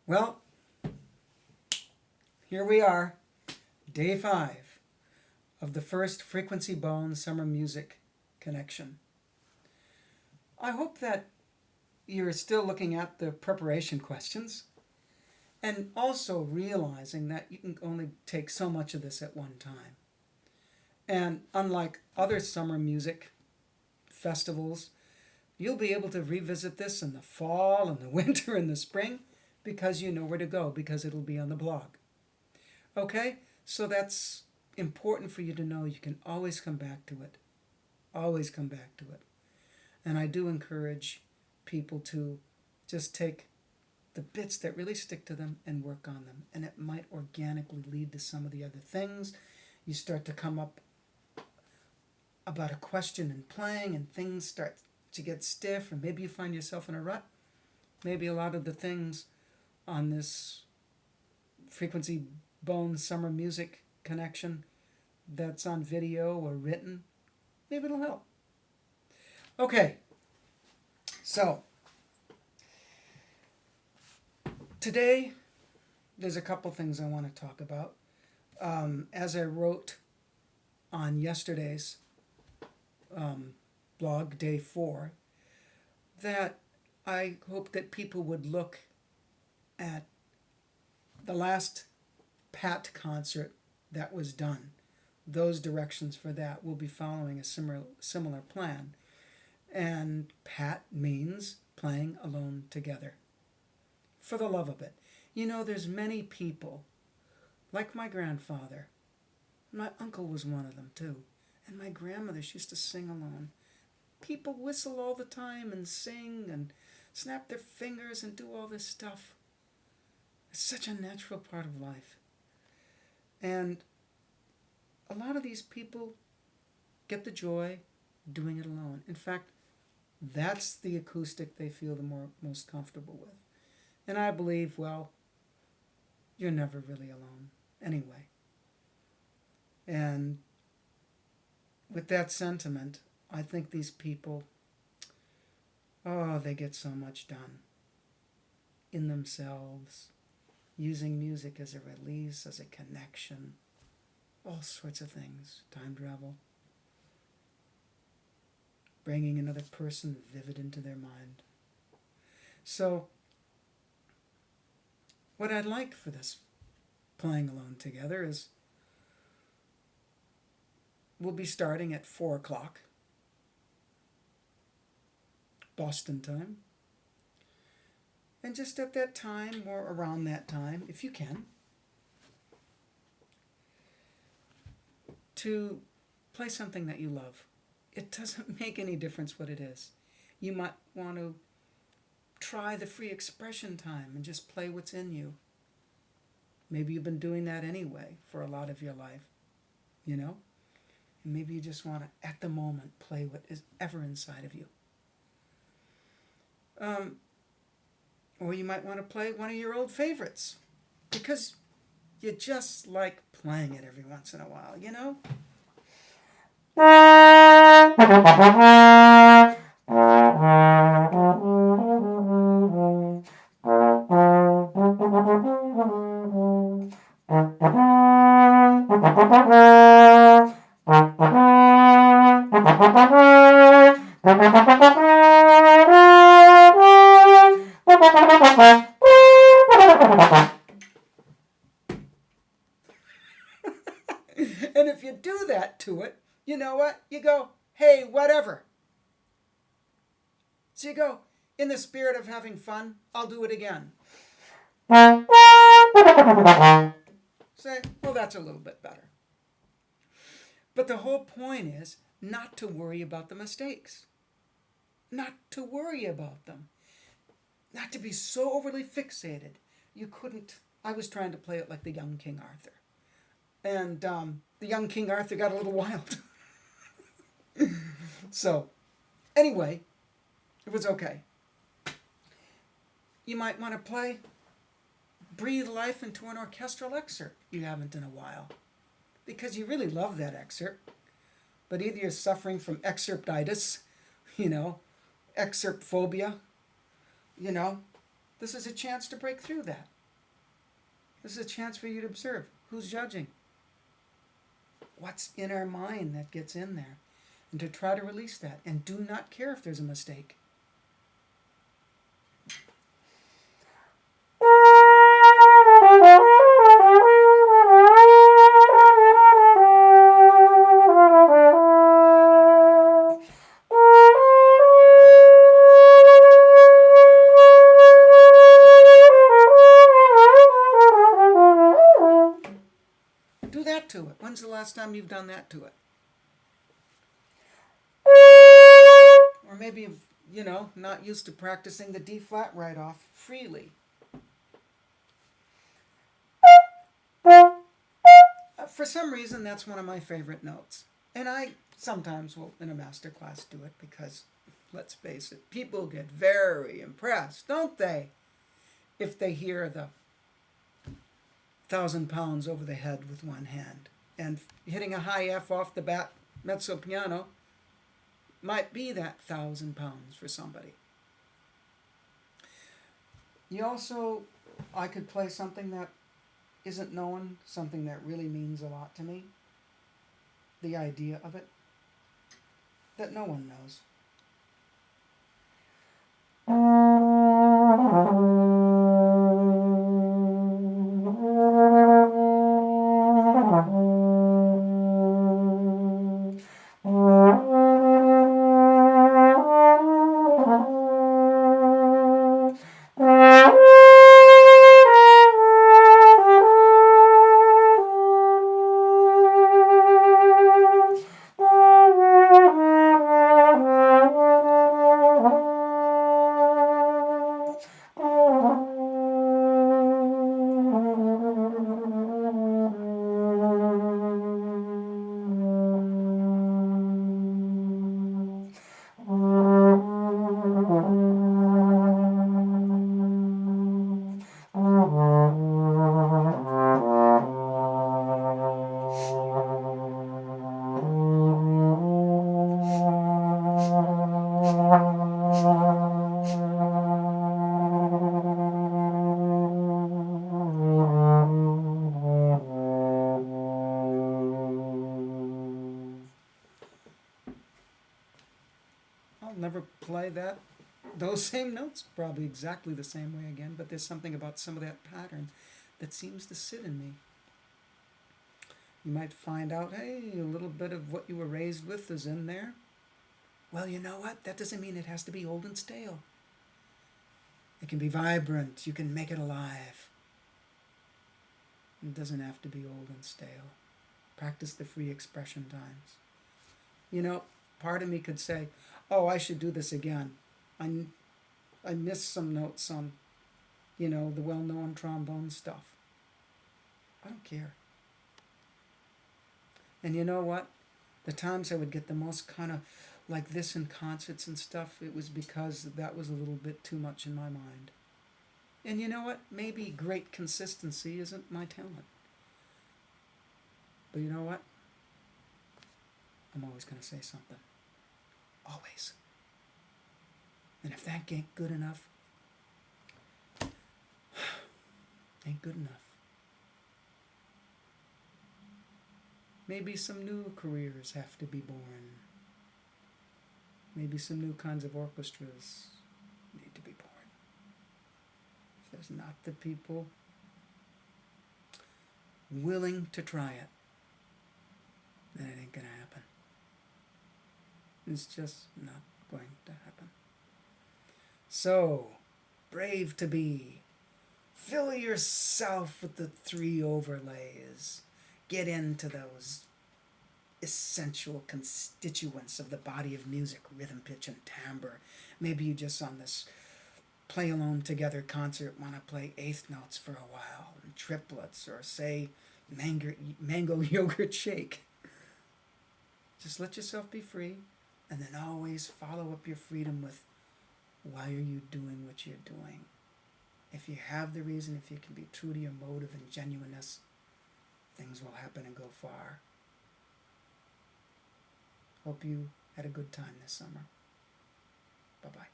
Well, here we are, day 5 of the first Frequency Bone Summer Music Connection. I hope that you're still looking at the preparation questions and also realizing that you can only take so much of this at one time. And unlike other summer music festivals, you'll be able to revisit this in the fall and the winter and the spring because you know where to go, because it'll be on the blog. Okay? So that's important for you to know. You can always come back to it. Always come back to it. And I do encourage people to just take the bits that really stick to them and work on them. And it might organically lead to some of the other things. You start to come up about a question in playing and things start to get stiff, or maybe you find yourself in a rut. Maybe a lot of the things on this Frequency Bone Summer Music Connection that's on video or written, maybe it'll help. Okay, so today there's a couple things I want to talk about. As I wrote on yesterday's blog, day 4, that I hope that people would look at the last P.A.T concert that was done. Those directions for that will be following a similar plan. And P.A.T means playing alone together. For the love of it. You know, there's many people, like my grandfather. My uncle was one of them too. And my grandmother, she used to sing alone. People whistle all the time and sing and snap their fingers and do all this stuff. It's such a natural part of life. And a lot of these people get the joy doing it alone. In fact, that's the acoustic they feel the most comfortable with. And I believe, well, you're never really alone anyway. And with that sentiment, I think these people, they get so much done in themselves, using music as a release, as a connection, all sorts of things, time travel, bringing another person vivid into their mind. So, what I'd like for this playing alone together is we'll be starting at 4 o'clock Boston time. And just at that time or around that time, if you can, to play something that you love. It doesn't make any difference what it is. You might want to try the free expression time and just play what's in you. Maybe you've been doing that anyway for a lot of your life, you know? And maybe you just want to, at the moment, play what is ever inside of you. Or you might want to play one of your old favorites because you just like playing it every once in a while, you know? And if you do that to it, you know what? You go, hey, whatever. So you go, in the spirit of having fun, I'll do it again. Say, well, that's a little bit better. But the whole point is not to worry about the mistakes. Not to worry about them. Not to be so overly fixated. You couldn't. I was trying to play it like the young King Arthur. And the young King Arthur got a little wild. So, anyway, it was okay. You might want to play Breathe Life into an orchestral excerpt you haven't in a while. Because you really love that excerpt. But either you're suffering from excerptitis, excerpt phobia, this is a chance to break through that. This is a chance for you to observe. Who's judging? What's in our mind that gets in there? And to try to release that. And do not care if there's a mistake. Do that to it. When's the last time you've done that to it? Or maybe you've, not used to practicing the D flat right off freely. For some reason, that's one of my favorite notes. And I sometimes will, in a master class, do it because, let's face it, people get very impressed, don't they? If they hear the 1,000 pounds over the head with one hand. And hitting a high F off the bat mezzo piano might be that 1,000 pounds for somebody. I could play something that isn't known, something that really means a lot to me. The idea of it, that no one knows. I'll never play those same notes probably exactly the same way again, but there's something about some of that pattern that seems to sit in me. You might find out, hey, a little bit of what you were raised with is in there. Well, you know what? That doesn't mean it has to be old and stale. It can be vibrant. You can make it alive. It doesn't have to be old and stale. Practice the free expression times. Part of me could say, oh, I should do this again. I missed some notes on, the well-known trombone stuff. I don't care. And you know what? The times I would get the most kind of like this in concerts and stuff, it was because that was a little bit too much in my mind. And you know what? Maybe great consistency isn't my talent. But you know what? I'm always going to say something. Always. And if that ain't good enough, ain't good enough. Maybe some new careers have to be born. Maybe some new kinds of orchestras need to be born. If there's not the people willing to try it, then it ain't going to happen. It's just not going to happen. So, brave to be. Fill yourself with the 3 overlays. Get into those essential constituents of the body of music, rhythm, pitch, and timbre. Maybe you just on this play alone together concert want to play eighth notes for a while, and triplets, or say mango yogurt shake. Just let yourself be free, and then always follow up your freedom with, why are you doing what you're doing? If you have the reason, if you can be true to your motive and genuineness, things will happen and go far. Hope you had a good time this summer. Bye-bye.